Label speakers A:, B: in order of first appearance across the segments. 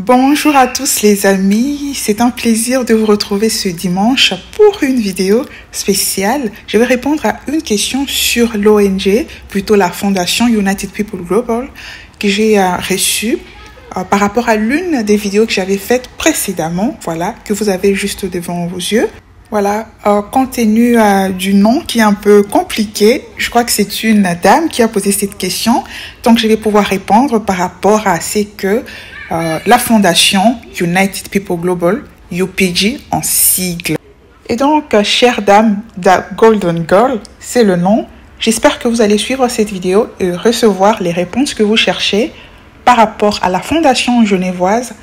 A: Bonjour à tous les amis, c'est un plaisir de vous retrouver ce dimanche pour une vidéo spéciale. Je vais répondre à une question sur l'ONG, plutôt la fondation United People Global, que j'ai reçue par rapport à l'une des vidéos que j'avais faites précédemment, voilà, que vous avez juste devant vos yeux. Voilà, compte tenu du nom qui est un peu compliqué, je crois que c'est une dame qui a posé cette question, donc je vais pouvoir répondre par rapport à ce que la fondation United People Global, UPG en sigle. Et donc, chère dame, The Golden Girl, c'est le nom. J'espère que vous allez suivre cette vidéo et recevoir les réponses que vous cherchez par rapport à la fondation genevoise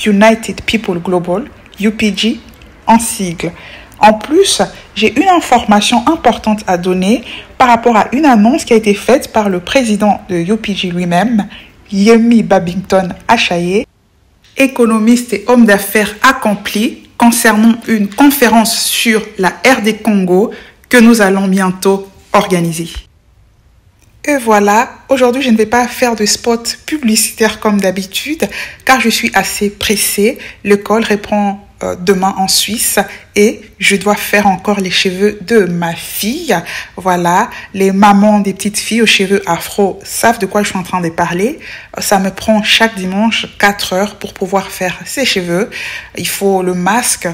A: United People Global, UPG en sigle. En plus, j'ai une information importante à donner par rapport à une annonce qui a été faite par le président de UPG lui-même, Yemi Babington Achaye, économiste et homme d'affaires accompli, concernant une conférence sur la RD Congo que nous allons bientôt organiser. Et voilà, aujourd'hui je ne vais pas faire de spot publicitaire comme d'habitude car je suis assez pressée. Le call reprend demain en Suisse et je dois faire encore les cheveux de ma fille. Voilà, les mamans des petites filles aux cheveux afro savent de quoi je suis en train de parler. Ça me prend chaque dimanche 4 heures pour pouvoir faire ses cheveux. Il faut le masque,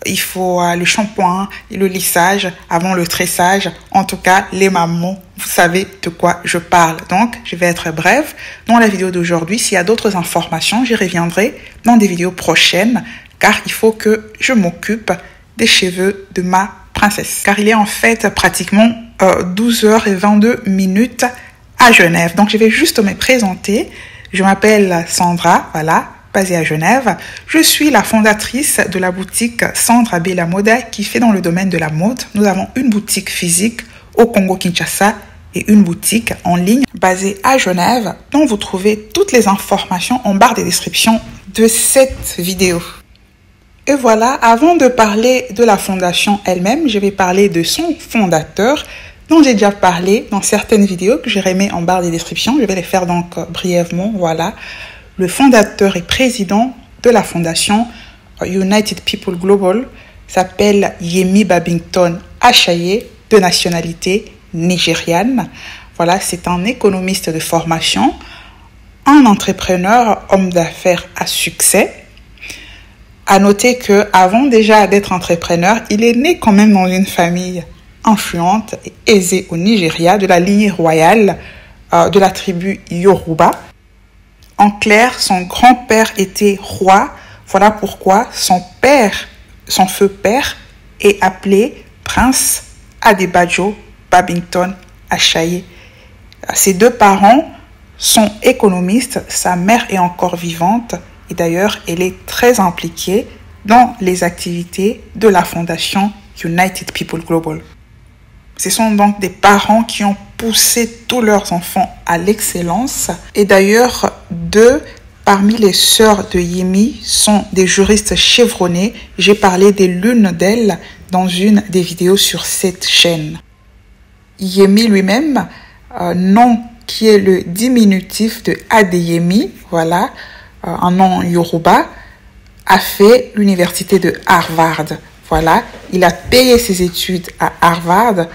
A: il faut le shampoing, le lissage avant le tressage. En tout cas, les mamans, vous savez de quoi je parle. Donc, je vais être brève dans la vidéo d'aujourd'hui. S'il y a d'autres informations, j'y reviendrai dans des vidéos prochaines car il faut que je m'occupe des cheveux de ma princesse. Car il est en fait pratiquement 12h22 à Genève. Donc, je vais juste me présenter. Je m'appelle Sandra, voilà, basée à Genève. Je suis la fondatrice de la boutique Sandra Bella Moda qui fait dans le domaine de la mode. Nous avons une boutique physique au Congo-Kinshasa et une boutique en ligne basée à Genève dont vous trouvez toutes les informations en barre de description de cette vidéo. Et voilà, avant de parler de la fondation elle-même, je vais parler de son fondateur dont j'ai déjà parlé dans certaines vidéos que j'ai remis en barre de description. Je vais les faire donc brièvement, voilà. Le fondateur et président de la fondation United People Global s'appelle Yemi Babington Achaye, de nationalité nigériane. Voilà, c'est un économiste de formation, un entrepreneur, homme d'affaires à succès. À noter que avant déjà d'être entrepreneur, il est né quand même dans une famille influente et aisée au Nigeria, de la lignée royale de la tribu Yoruba. En clair, son grand-père était roi. Voilà pourquoi son feu père, est appelé Prince Adebayo Babington Achaye. Ses deux parents sont économistes. Sa mère est encore vivante. Et d'ailleurs, elle est très impliquée dans les activités de la fondation United People Global. Ce sont donc des parents qui ont poussé tous leurs enfants à l'excellence. Et d'ailleurs, deux parmi les sœurs de Yemi sont des juristes chevronnés. J'ai parlé de l'une d'elles dans une des vidéos sur cette chaîne. Yemi lui-même, nom qui est le diminutif de Adeyemi, voilà, un nom Yoruba, a fait l'université de Harvard. Voilà, il a payé ses études à Harvard,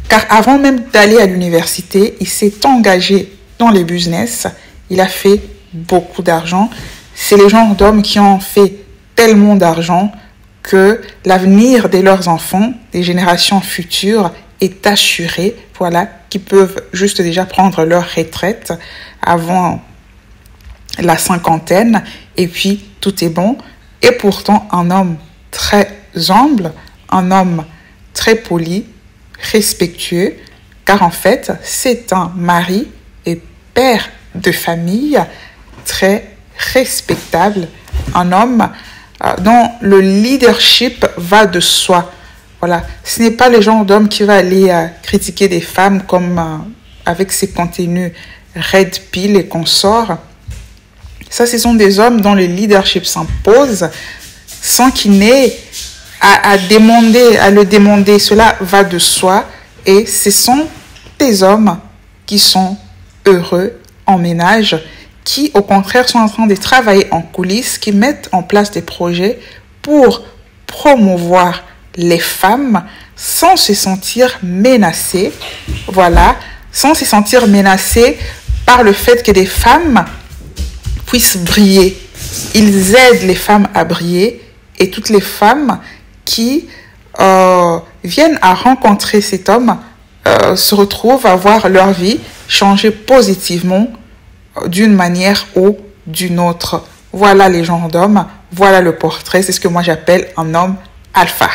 A: car avant même d'aller à l'université, il s'est engagé dans les business. Il a fait beaucoup d'argent. C'est les genres d'hommes qui ont fait tellement d'argent que l'avenir de leurs enfants, des générations futures, est assuré. Voilà, qui peuvent juste déjà prendre leur retraite avant la cinquantaine et puis tout est bon. Et pourtant un homme très humble, un homme très poli, respectueux, car en fait c'est un mari et père de famille très respectable, un homme dont le leadership va de soi. Voilà, ce n'est pas le genre d'homme qui va aller critiquer des femmes comme avec ses contenus red pill et consorts. Ça, ce sont des hommes dont le leadership s'impose sans qu'il n'ait à le demander. Cela va de soi et ce sont des hommes qui sont heureux en ménage qui, au contraire, sont en train de travailler en coulisses, qui mettent en place des projets pour promouvoir les femmes sans se sentir menacées. Voilà, sans se sentir menacées par le fait que des femmes puissent briller. Ils aident les femmes à briller et toutes les femmes qui viennent à rencontrer cet homme se retrouvent à voir leur vie changer positivement d'une manière ou d'une autre. Voilà les genres d'hommes, voilà le portrait, c'est ce que moi j'appelle un homme alpha.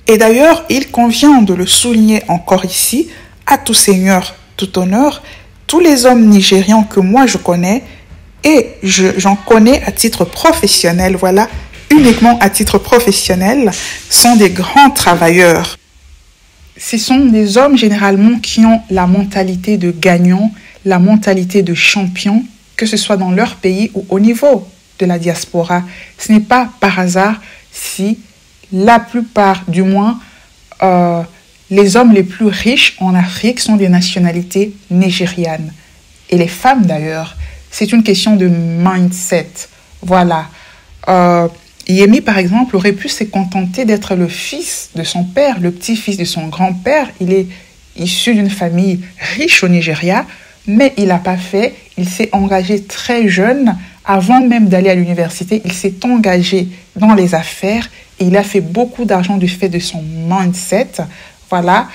A: Et d'ailleurs, il convient de le souligner encore ici, à tout seigneur, tout honneur, tous les hommes nigérians que moi je connais, et j'en connais à titre professionnel, voilà, uniquement à titre professionnel, sont des grands travailleurs. Ce sont des hommes généralement qui ont la mentalité de gagnant, la mentalité de champion, que ce soit dans leur pays ou au niveau de la diaspora. Ce n'est pas par hasard si la plupart, du moins, les hommes les plus riches en Afrique sont des nationalités nigérianes. Et les femmes d'ailleurs, c'est une question de mindset. Voilà. Yemi, par exemple, aurait pu se contenter d'être le fils de son père, le petit-fils de son grand-père. Il est issu d'une famille riche au Nigeria, mais il n'a pas fait. Il s'est engagé très jeune. Avant même d'aller à l'université, il s'est engagé dans les affaires et il a fait beaucoup d'argent du fait de son mindset. Voilà.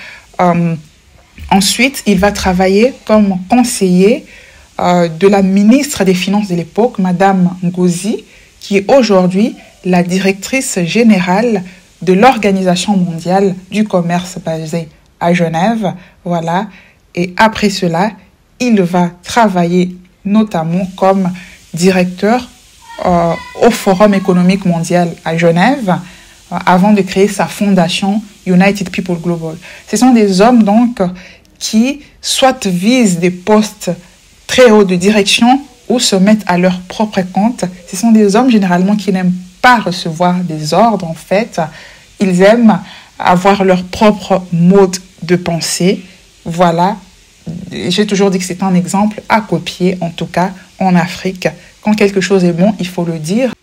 A: Ensuite, il va travailler comme conseiller de la ministre des Finances de l'époque, Madame Ngozi, qui est aujourd'hui la directrice générale de l'Organisation mondiale du commerce basée à Genève. Voilà. Et après cela, il va travailler notamment comme directeur au Forum économique mondial à Genève avant de créer sa fondation United People Global. Ce sont des hommes donc qui soit visent des postes très hauts de direction ou se mettent à leur propre compte. Ce sont des hommes généralement qui n'aiment pas recevoir des ordres en fait. Ils aiment avoir leur propre mode de pensée. Voilà. J'ai toujours dit que c'est un exemple à copier, en tout cas en Afrique. Quand quelque chose est bon, il faut le dire.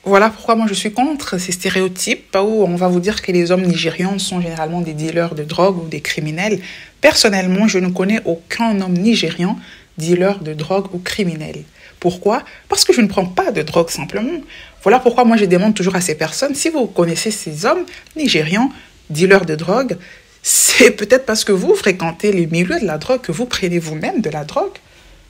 A: Voilà pourquoi moi je suis contre ces stéréotypes où on va vous dire que les hommes nigérians sont généralement des dealers de drogue ou des criminels. Personnellement, je ne connais aucun homme nigérian dealer de drogue ou criminel. Pourquoi? Parce que je ne prends pas de drogue simplement. Voilà pourquoi moi je demande toujours à ces personnes, si vous connaissez ces hommes nigérians dealers de drogue, c'est peut-être parce que vous fréquentez les milieux de la drogue que vous prenez vous-même de la drogue.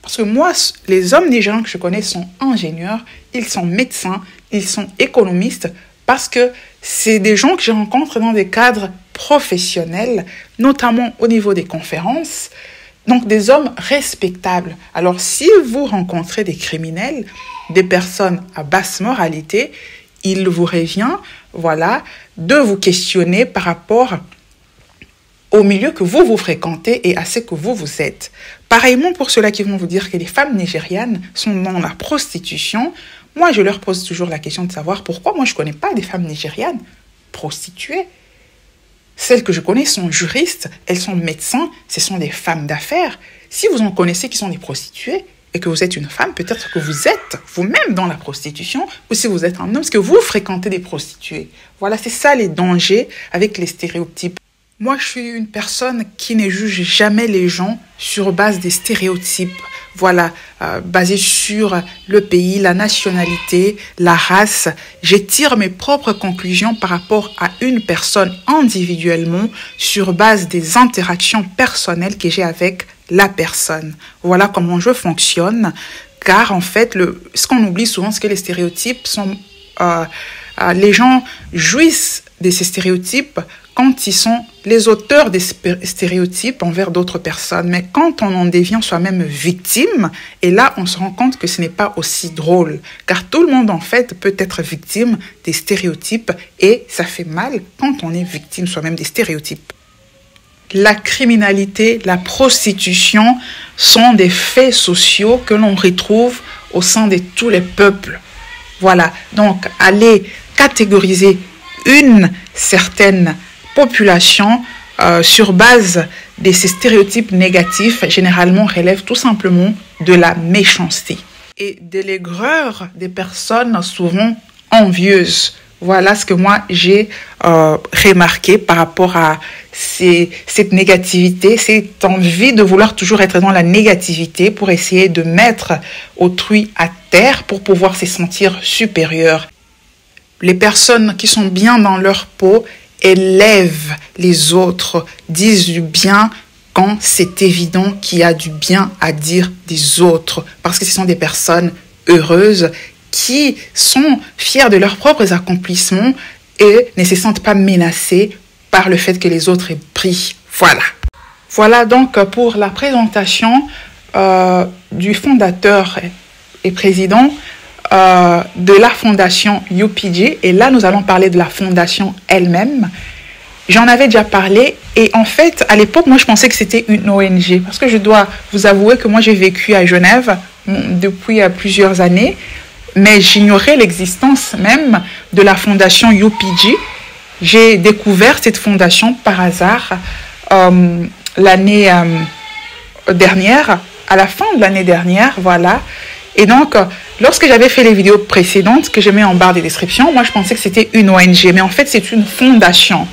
A: Parce que moi, les hommes nigérians que je connais sont ingénieurs, ils sont médecins, ils sont économistes, parce que c'est des gens que je rencontre dans des cadres professionnels, notamment au niveau des conférences, donc des hommes respectables. Alors si vous rencontrez des criminels, des personnes à basse moralité, il vous revient, voilà, de vous questionner par rapport au milieu que vous fréquentez et à ce que vous êtes. Pareillement pour ceux-là qui vont vous dire que les femmes nigérianes sont dans la prostitution, moi je leur pose toujours la question de savoir pourquoi moi je ne connais pas des femmes nigérianes prostituées. Celles que je connais sont juristes, elles sont médecins, ce sont des femmes d'affaires. Si vous en connaissez qui sont des prostituées et que vous êtes une femme, peut-être que vous êtes vous-même dans la prostitution, ou si vous êtes un homme, parce que vous fréquentez des prostituées. Voilà, c'est ça les dangers avec les stéréotypes. Moi, je suis une personne qui ne juge jamais les gens sur base des stéréotypes. Voilà, basé sur le pays, la nationalité, la race. Je tire mes propres conclusions par rapport à une personne individuellement sur base des interactions personnelles que j'ai avec la personne. Voilà comment je fonctionne. Car en fait, ce qu'on oublie souvent, c'est que les stéréotypes sont... les gens jouissent de ces stéréotypes quand ils sont les auteurs des stéréotypes envers d'autres personnes. Mais quand on en devient soi-même victime, et là, on se rend compte que ce n'est pas aussi drôle. Car tout le monde, en fait, peut être victime des stéréotypes et ça fait mal quand on est victime soi-même des stéréotypes. La criminalité, la prostitution sont des faits sociaux que l'on retrouve au sein de tous les peuples. Voilà, donc aller catégoriser une certaine population sur base de ces stéréotypes négatifs généralement relèvent tout simplement de la méchanceté et de l'aigreur des personnes souvent envieuses. Voilà ce que moi j'ai remarqué par rapport à cette négativité, cette envie de vouloir toujours être dans la négativité pour essayer de mettre autrui à terre pour pouvoir se sentir supérieur. Les personnes qui sont bien dans leur peau élèvent les autres, disent du bien quand c'est évident qu'il y a du bien à dire des autres, parce que ce sont des personnes heureuses qui sont fiers de leurs propres accomplissements et ne se sentent pas menacés par le fait que les autres aient pris. Voilà. Voilà donc pour la présentation du fondateur et président de la fondation UPG. Et là, nous allons parler de la fondation elle-même. J'en avais déjà parlé et en fait, à l'époque, moi, je pensais que c'était une ONG parce que je dois vous avouer que moi, j'ai vécu à Genève depuis plusieurs années, mais j'ignorais l'existence même de la fondation UPG. J'ai découvert cette fondation par hasard l'année dernière, à la fin de l'année dernière, voilà. Et donc, lorsque j'avais fait les vidéos précédentes que je mets en barre des descriptions, moi, je pensais que c'était une ONG, mais en fait, c'est une fondation.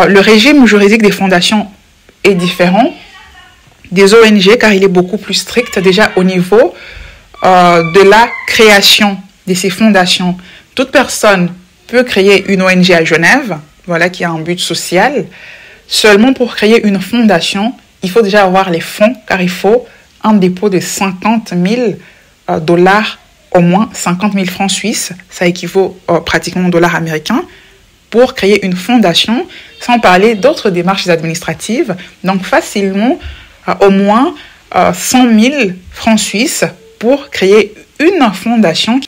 A: Le régime juridique des fondations est différent des ONG car il est beaucoup plus strict déjà au niveau de la création de ces fondations. Toute personne peut créer une ONG à Genève, voilà, qui a un but social. Seulement pour créer une fondation, il faut déjà avoir les fonds car il faut un dépôt de 50 000 dollars, au moins 50 000 francs suisses, ça équivaut pratiquement aux dollars américains, pour créer une fondation, sans parler d'autres démarches administratives. Donc facilement, au moins 100 000 francs suisses pour créer une fondation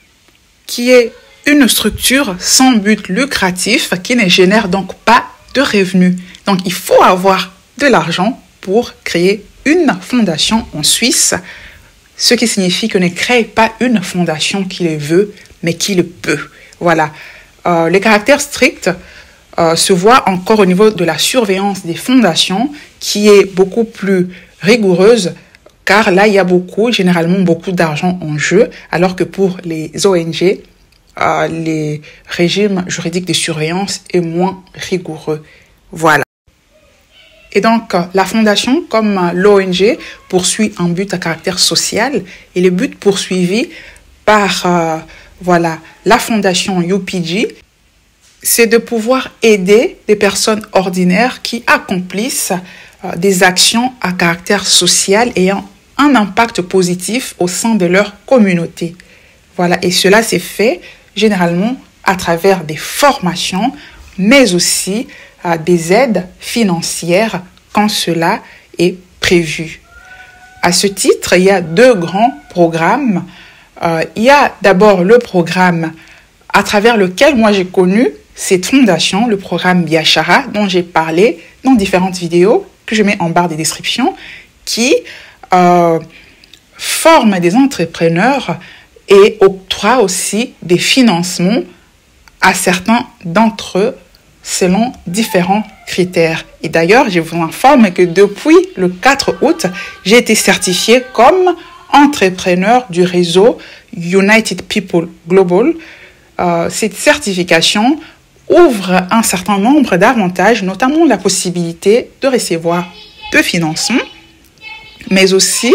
A: qui est une structure sans but lucratif qui ne génère donc pas de revenus. Donc il faut avoir de l'argent pour créer une fondation en Suisse, ce qui signifie qu'on ne crée pas une fondation qui le veut, mais qui le peut. Voilà. Les caractères stricts se voient encore au niveau de la surveillance des fondations, qui est beaucoup plus rigoureuse, car là, il y a généralement beaucoup d'argent en jeu, alors que pour les ONG, les régimes juridiques de surveillance est moins rigoureux. Voilà. Et donc, la fondation, comme l'ONG, poursuit un but à caractère social, et le but poursuivi par voilà, la fondation UPG, c'est de pouvoir aider des personnes ordinaires qui accomplissent des actions à caractère social ayant un impact positif au sein de leur communauté. Voilà, et cela s'est fait généralement à travers des formations, mais aussi des aides financières quand cela est prévu. À ce titre, il y a deux grands programmes. Il y a d'abord le programme à travers lequel moi j'ai connu cette fondation, le programme Biashara, dont j'ai parlé dans différentes vidéos que je mets en barre des descriptions, qui forme des entrepreneurs et octroie aussi des financements à certains d'entre eux selon différents critères. Et d'ailleurs, je vous informe que depuis le 4 août, j'ai été certifiée comme entrepreneur du réseau United People Global. Cette certification ouvre un certain nombre d'avantages, notamment la possibilité de recevoir de financement, mais aussi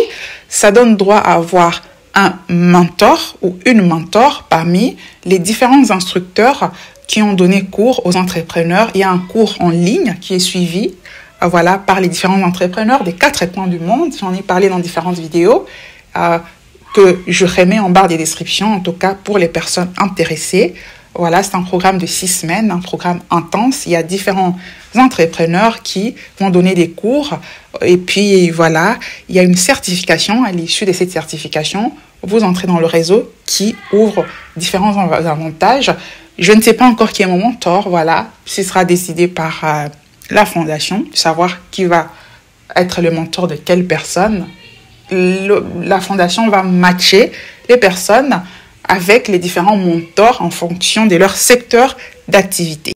A: ça donne droit à avoir un mentor ou une mentor parmi les différents instructeurs qui ont donné cours aux entrepreneurs. Il y a un cours en ligne qui est suivi voilà, par les différents entrepreneurs des 4 coins du monde. J'en ai parlé dans différentes vidéos que je remets en barre des descriptions, en tout cas pour les personnes intéressées. Voilà, c'est un programme de 6 semaines, un programme intense. Il y a différents entrepreneurs qui vont donner des cours. Et puis, voilà, il y a une certification. À l'issue de cette certification, vous entrez dans le réseau qui ouvre différents avantages. Je ne sais pas encore qui est mon mentor. Voilà, ce sera décidé par la fondation, de savoir qui va être le mentor de quelle personne. La fondation va matcher les personnes avec les différents mentors en fonction de leur secteur d'activité.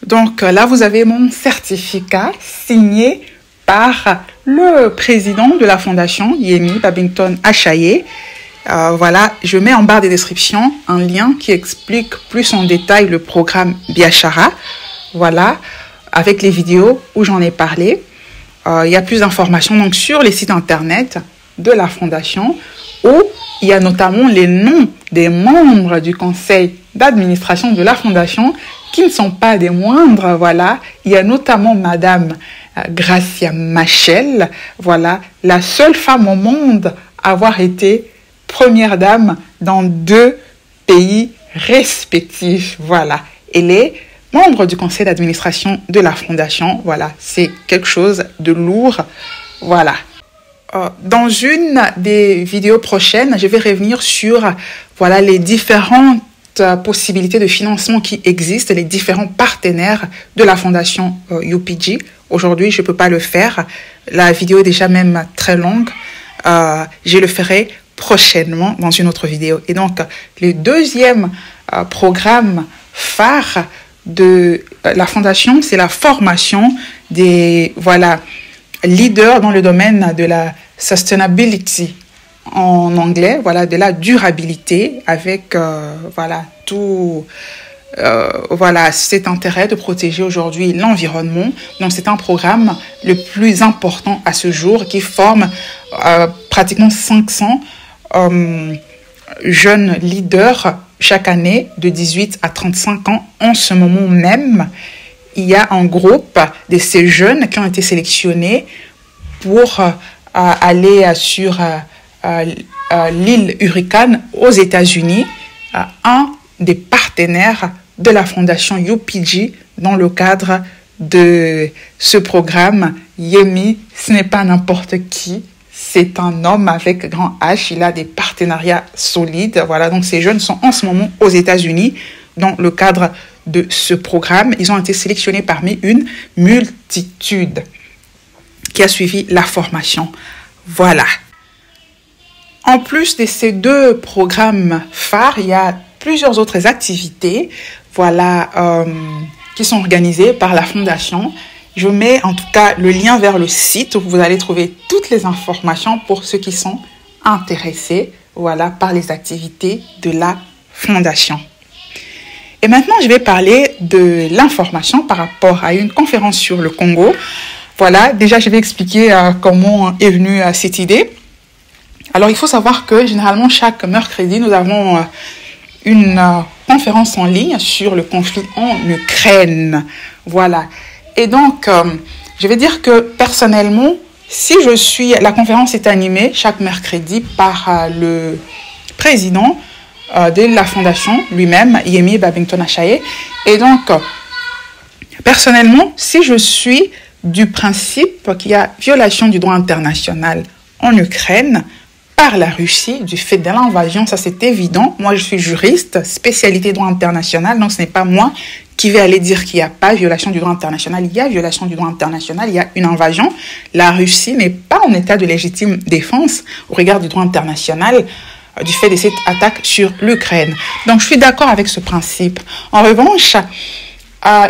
A: Donc là, vous avez mon certificat signé par le président de la fondation, Yemi Babington Achaye. Voilà, je mets en barre des descriptions un lien qui explique plus en détail le programme Biashara. Voilà, avec les vidéos où j'en ai parlé. Il y a plus d'informations donc sur les sites internet de la fondation où il y a notamment les noms des membres du conseil d'administration de la fondation qui ne sont pas des moindres. Voilà, il y a notamment Madame Gracia Machel, voilà, la seule femme au monde à avoir été première dame dans 2 pays respectifs. Voilà, elle est membre du conseil d'administration de la fondation. Voilà, c'est quelque chose de lourd. Voilà. Dans une des vidéos prochaines, je vais revenir sur voilà, les différentes possibilités de financement qui existent, les différents partenaires de la fondation UPG. Aujourd'hui, je ne peux pas le faire. La vidéo est déjà même très longue. Je le ferai prochainement dans une autre vidéo. Et donc, le deuxième programme phare de la fondation, c'est la formation des leaders dans le domaine de la sustainability en anglais, voilà, de la durabilité avec cet intérêt de protéger aujourd'hui l'environnement. Donc c'est un programme le plus important à ce jour qui forme pratiquement 500 jeunes leaders chaque année de 18 à 35 ans. En ce moment même, il y a un groupe de ces jeunes qui ont été sélectionnés pour aller sur l'île Hurricane aux États-Unis, un des partenaires de la fondation UPG dans le cadre de ce programme. Yemi, ce n'est pas n'importe qui. C'est un homme avec grand H, il a des partenariats solides. Voilà, donc ces jeunes sont en ce moment aux États-Unis dans le cadre de ce programme. Ils ont été sélectionnés parmi une multitude qui a suivi la formation. Voilà. En plus de ces 2 programmes phares, il y a plusieurs autres activités qui sont organisées par la fondation. Je mets en tout cas le lien vers le site où vous allez trouver toutes les informations pour ceux qui sont intéressés par les activités de la fondation. Et maintenant, je vais parler de l'information par rapport à une conférence sur le Congo. Voilà, déjà, je vais expliquer comment est venue cette idée. Alors, il faut savoir que généralement, chaque mercredi, nous avons une conférence en ligne sur le conflit en Ukraine. Voilà. Et donc, je vais dire que personnellement, la conférence est animée chaque mercredi par le président de la fondation lui-même, Yemi Babington Achaye. Et donc, personnellement, si je suis du principe qu'il y a violation du droit international en Ukraine par la Russie, du fait de l'invasion, ça c'est évident. Moi, je suis juriste, spécialité droit international, donc ce n'est pas moi qui vais aller dire qu'il n'y a pas violation du droit international. Il y a violation du droit international, il y a une invasion. La Russie n'est pas en état de légitime défense au regard du droit international du fait de cette attaque sur l'Ukraine. Donc, je suis d'accord avec ce principe. En revanche,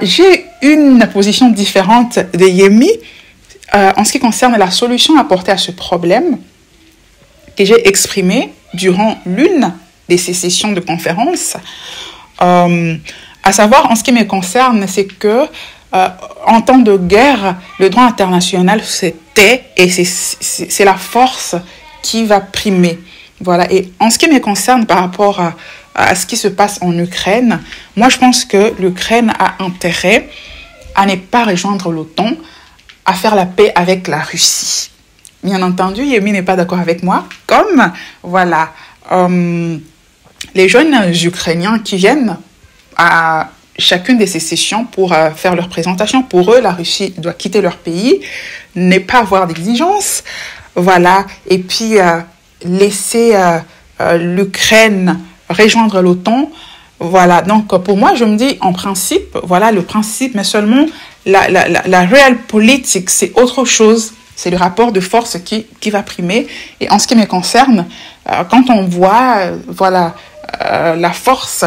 A: j'ai une position différente de Yemi en ce qui concerne la solution apportée à ce problème que j'ai exprimée durant l'une de ces sessions de conférence. À savoir, en ce qui me concerne, c'est que en temps de guerre, le droit international se tait et c'est la force qui va primer. Voilà. Et en ce qui me concerne par rapport à ce qui se passe en Ukraine, moi je pense que l'Ukraine a intérêt à ne pas rejoindre l'OTAN, à faire la paix avec la Russie. Bien entendu, Yemi n'est pas d'accord avec moi, comme les jeunes Ukrainiens qui viennent à chacune de ces sessions pour faire leur présentation. Pour eux, la Russie doit quitter leur pays, ne pas avoir d'exigences, voilà, et puis laisser l'Ukraine rejoindre l'OTAN. Voilà, donc pour moi, je me dis, en principe, voilà le principe, mais seulement la réelle politique, c'est autre chose. C'est le rapport de force qui va primer. Et en ce qui me concerne, quand on voit la force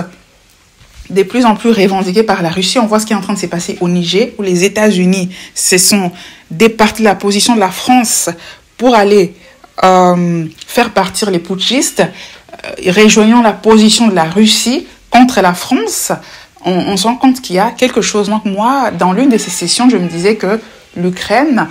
A: de plus en plus revendiquée par la Russie. On voit ce qui est en train de se passer au Niger, où les États-Unis se sont départis de la position de la France pour aller faire partir les putschistes, rejoignant la position de la Russie contre la France. On se rend compte qu'il y a quelque chose. Donc moi, dans l'une de ces sessions, je me disais que l'Ukraine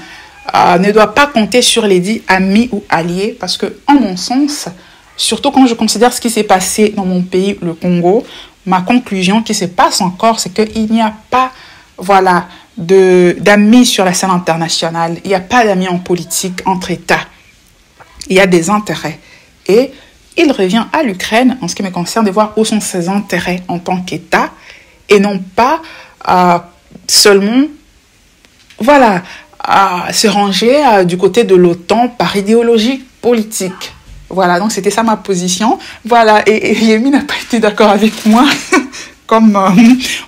A: ne doit pas compter sur les dits amis ou alliés, parce que, en mon sens, surtout quand je considère ce qui s'est passé dans mon pays, le Congo, ma conclusion qui se passe encore, c'est qu'il n'y a pas, voilà, d'amis sur la scène internationale. Il n'y a pas d'amis en politique entre États. Il y a des intérêts. Et il revient à l'Ukraine, en ce qui me concerne, de voir où sont ses intérêts en tant qu'État, et non pas seulement, voilà, se ranger du côté de l'OTAN par idéologie politique. Voilà, donc c'était ça ma position. Voilà, et Yemi n'a pas été d'accord avec moi, comme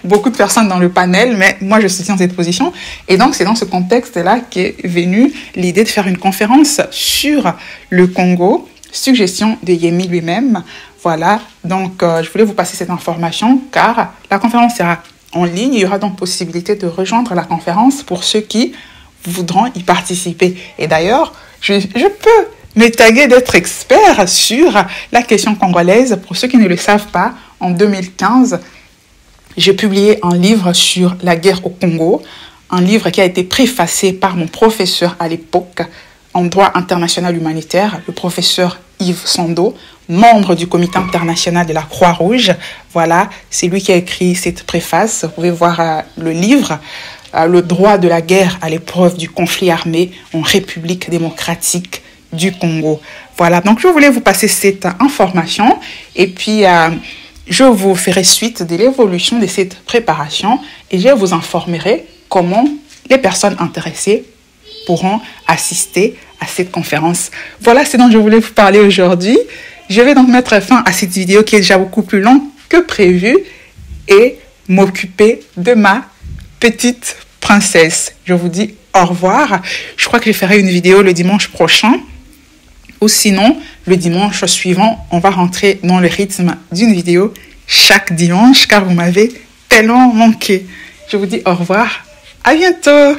A: beaucoup de personnes dans le panel, mais moi je soutiens cette position. Et donc c'est dans ce contexte-là qu'est venue l'idée de faire une conférence sur le Congo, suggestion de Yemi lui-même. Voilà, donc je voulais vous passer cette information car la conférence sera en ligne. Il y aura donc possibilité de rejoindre la conférence pour ceux qui voudront y participer. Et d'ailleurs, je peux me taguer d'être expert sur la question congolaise. Pour ceux qui ne le savent pas, en 2015, j'ai publié un livre sur la guerre au Congo, un livre qui a été préfacé par mon professeur à l'époque en droit international humanitaire, le professeur Yves Sando, membre du comité international de la Croix-Rouge. Voilà, c'est lui qui a écrit cette préface. Vous pouvez voir le livre, le droit de la guerre à l'épreuve du conflit armé en République démocratique du Congo. Voilà, donc je voulais vous passer cette information et puis je vous ferai suite de l'évolution de cette préparation et je vous informerai comment les personnes intéressées pourront assister à cette conférence. Voilà ce dont je voulais vous parler aujourd'hui. Je vais donc mettre fin à cette vidéo qui est déjà beaucoup plus longue que prévu et m'occuper de ma petite princesse. Je vous dis au revoir. Je crois que je ferai une vidéo le dimanche prochain. Ou sinon, le dimanche suivant, on va rentrer dans le rythme d'une vidéo chaque dimanche car vous m'avez tellement manqué. Je vous dis au revoir. À bientôt.